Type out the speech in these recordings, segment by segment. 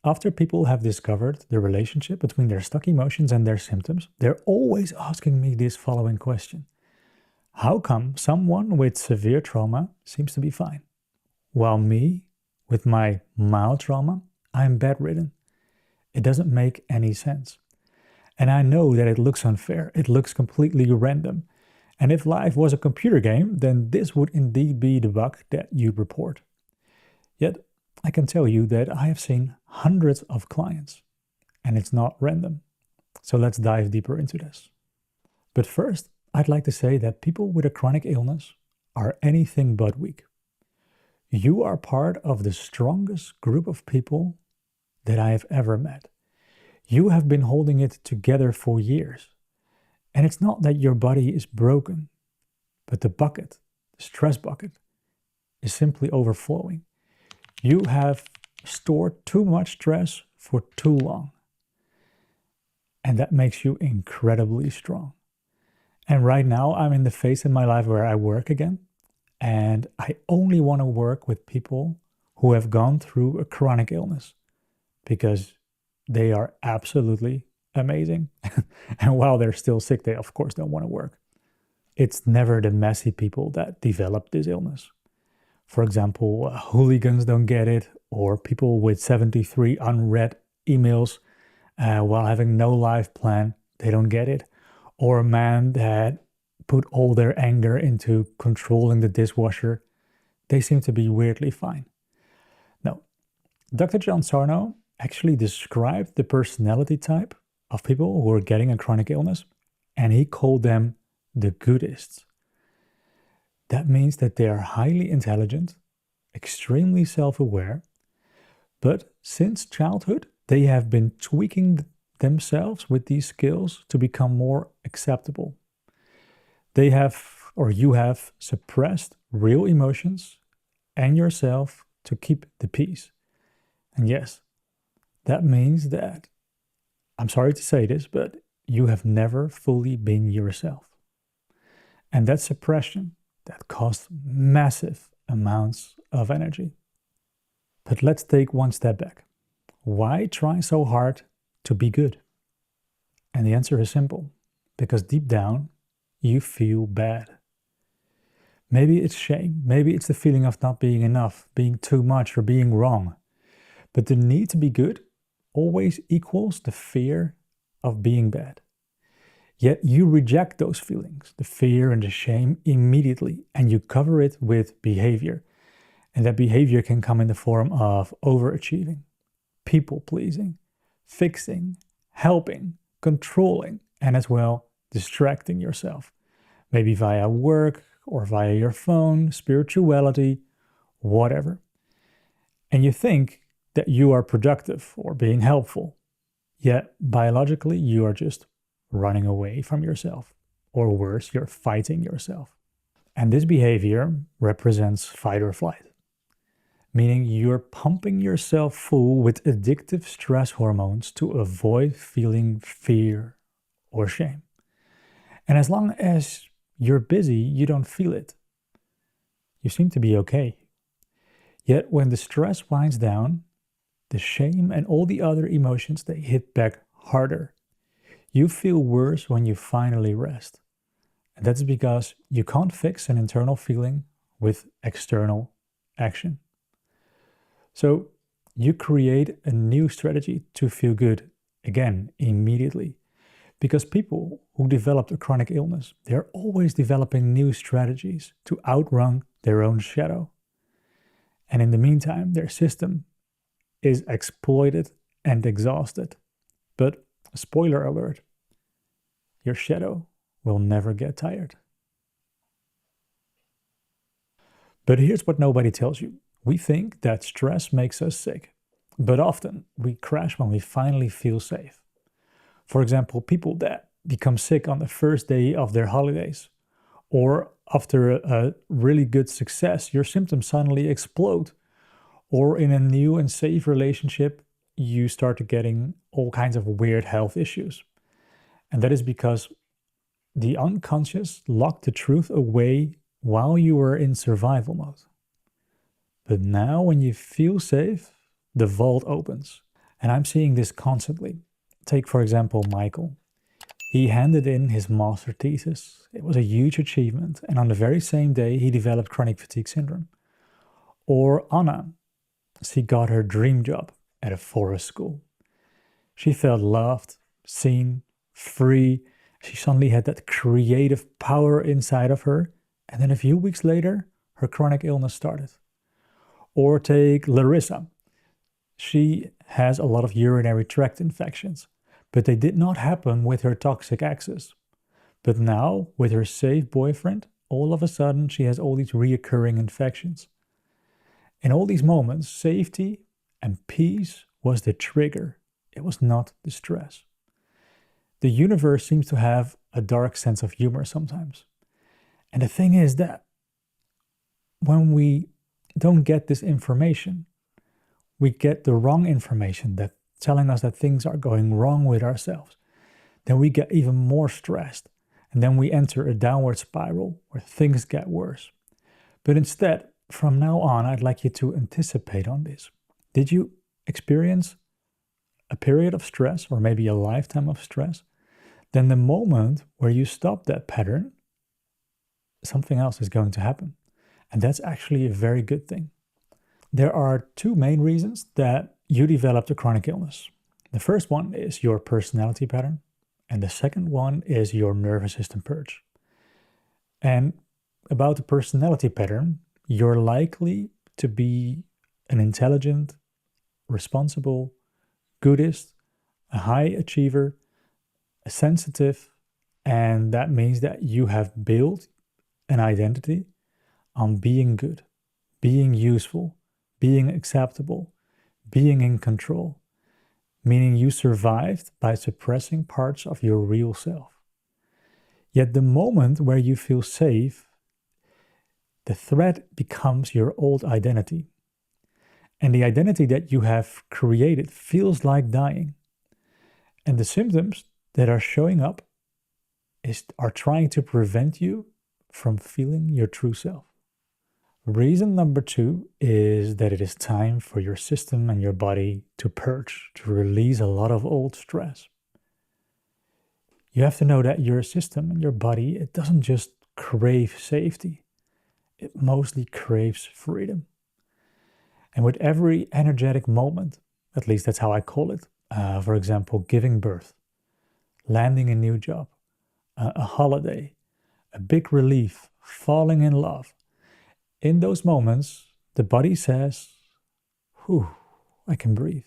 After people have discovered the relationship between their stuck emotions and their symptoms, they're always asking me this following question. How come someone with severe trauma seems to be fine, while me, with my mild trauma, I'm bedridden? It doesn't make any sense. And I know that it looks unfair, it looks completely random. And if life was a computer game, then this would indeed be the bug that you'd report. Yet, I can tell you that I have seen hundreds of clients, and it's not random. So let's dive deeper into this. But first, I'd like to say that people with a chronic illness are anything but weak. You are part of the strongest group of people that I have ever met. You have been holding it together for years. And it's not that your body is broken, but the bucket, the stress bucket, is simply overflowing. You have stored too much stress for too long. And that makes you incredibly strong. And right now, I'm in the phase in my life where I work again. And I only want to work with people who have gone through a chronic illness, because they are absolutely amazing. And while they're still sick, they of course don't want to work. It's never the messy people that develop this illness. For example, hooligans don't get it, or people with 73 unread emails while having no life plan, they don't get it. Or a man that put all their anger into controlling the dishwasher, they seem to be weirdly fine. No, Dr. John Sarno actually described the personality type of people who are getting a chronic illness, and he called them the goodists. That means that they are highly intelligent, extremely self-aware, but since childhood, they have been tweaking themselves with these skills to become more acceptable. They have, or you have, suppressed real emotions and yourself to keep the peace. And yes, that means that, I'm sorry to say this, but you have never fully been yourself. And that suppression, that costs massive amounts of energy. But let's take one step back. Why try so hard to be good? And the answer is simple. Because deep down, you feel bad. Maybe it's shame. Maybe it's the feeling of not being enough, being too much, or being wrong. But the need to be good always equals the fear of being bad. Yet you reject those feelings, the fear and the shame, immediately, and you cover it with behavior. And that behavior can come in the form of overachieving, people-pleasing, fixing, helping, controlling, and as well, distracting yourself. Maybe via work or via your phone, spirituality, whatever. And you think that you are productive or being helpful. Yet biologically, you are just running away from yourself. Or worse, you're fighting yourself. And this behavior represents fight or flight. Meaning you're pumping yourself full with addictive stress hormones to avoid feeling fear or shame. And as long as you're busy, you don't feel it. You seem to be okay. Yet when the stress winds down, the shame and all the other emotions, they hit back harder. You feel worse when you finally rest. And that's because you can't fix an internal feeling with external action. So you create a new strategy to feel good again immediately. Because people who developed a chronic illness, they're always developing new strategies to outrun their own shadow. And in the meantime, their system is exploited and exhausted. But spoiler alert, your shadow will never get tired. But here's what nobody tells you. We think that stress makes us sick, but often we crash when we finally feel safe. For example, people that become sick on the first day of their holidays, or after a really good success, your symptoms suddenly explode. Or in a new and safe relationship, you start getting all kinds of weird health issues. And that is because the unconscious locked the truth away while you were in survival mode. But now when you feel safe, the vault opens. And I'm seeing this constantly. Take, for example, Michael. He handed in his master thesis. It was a huge achievement, and on the very same day, he developed chronic fatigue syndrome. Or Anna. She got her dream job at a forest school. She felt loved, seen, free. She suddenly had that creative power inside of her, and then a few weeks later, her chronic illness started. Or take Larissa. She has a lot of urinary tract infections, but they did not happen with her toxic exes. But now, with her safe boyfriend, all of a sudden she has all these reoccurring infections. In all these moments, safety and peace was the trigger. It was not the stress. The universe seems to have a dark sense of humor sometimes. And the thing is that when we don't get this information, we get the wrong information that telling us that things are going wrong with ourselves. Then we get even more stressed. And then we enter a downward spiral where things get worse. But instead, from now on, I'd like you to anticipate on this. Did you experience a period of stress or maybe a lifetime of stress? Then the moment where you stop that pattern, something else is going to happen. And that's actually a very good thing. There are two main reasons that you developed a chronic illness. The first one is your personality pattern, and the second one is your nervous system purge. And about the personality pattern, you're likely to be an intelligent, responsible, goodist, a high achiever, a sensitive, and that means that you have built an identity on being good, being useful, being acceptable, being in control, meaning you survived by suppressing parts of your real self. Yet the moment where you feel safe, the threat becomes your old identity. And the identity that you have created feels like dying. And the symptoms that are showing up are trying to prevent you from feeling your true self. Reason number 2 is that it is time for your system and your body to purge, to release a lot of old stress. You have to know that your system and your body, it doesn't just crave safety. It mostly craves freedom. And with every energetic moment, at least that's how I call it, for example, giving birth, landing a new job, a holiday, a big relief, falling in love. In those moments, the body says, whew, I can breathe.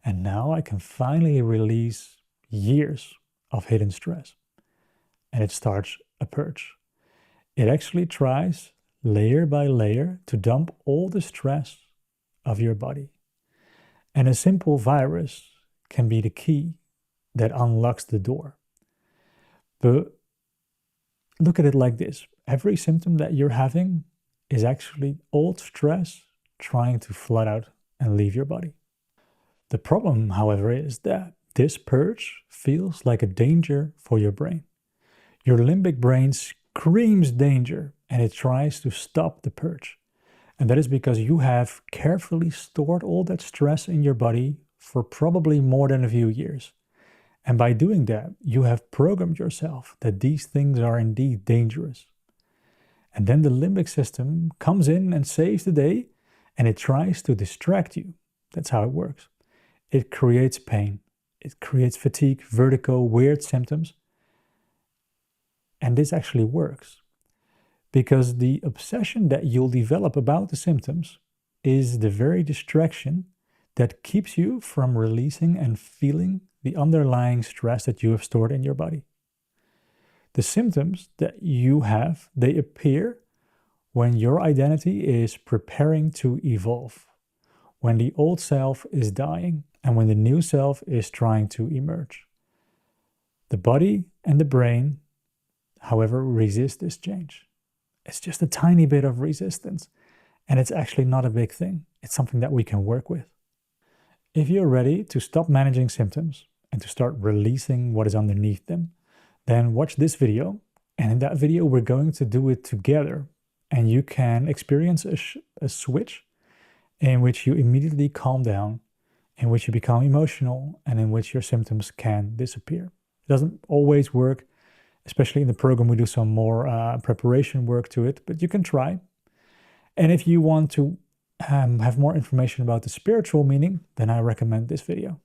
And now I can finally release years of hidden stress. And it starts a purge. It actually tries, layer by layer, to dump all the stress of your body. And a simple virus can be the key that unlocks the door. But look at it like this. Every symptom that you're having is actually old stress trying to flood out and leave your body. The problem, however, is that this purge feels like a danger for your brain. Your limbic brain screams danger and it tries to stop the purge. And that is because you have carefully stored all that stress in your body for probably more than a few years. And by doing that, you have programmed yourself that these things are indeed dangerous. And then the limbic system comes in and saves the day, and it tries to distract you. That's how it works. It creates pain. It creates fatigue, vertigo, weird symptoms. And this actually works. Because the obsession that you'll develop about the symptoms is the very distraction that keeps you from releasing and feeling the underlying stress that you have stored in your body. The symptoms that you have, they appear when your identity is preparing to evolve, when the old self is dying, and when the new self is trying to emerge. The body and the brain, however, resist this change. It's just a tiny bit of resistance, and it's actually not a big thing. It's something that we can work with. If you're ready to stop managing symptoms and to start releasing what is underneath them, then watch this video, and in that video we're going to do it together, and you can experience a switch in which you immediately calm down, in which you become emotional, and in which your symptoms can disappear. It doesn't always work, especially in the program we do some more preparation work to it, but you can try. And if you want to have more information about the spiritual meaning, then I recommend this video.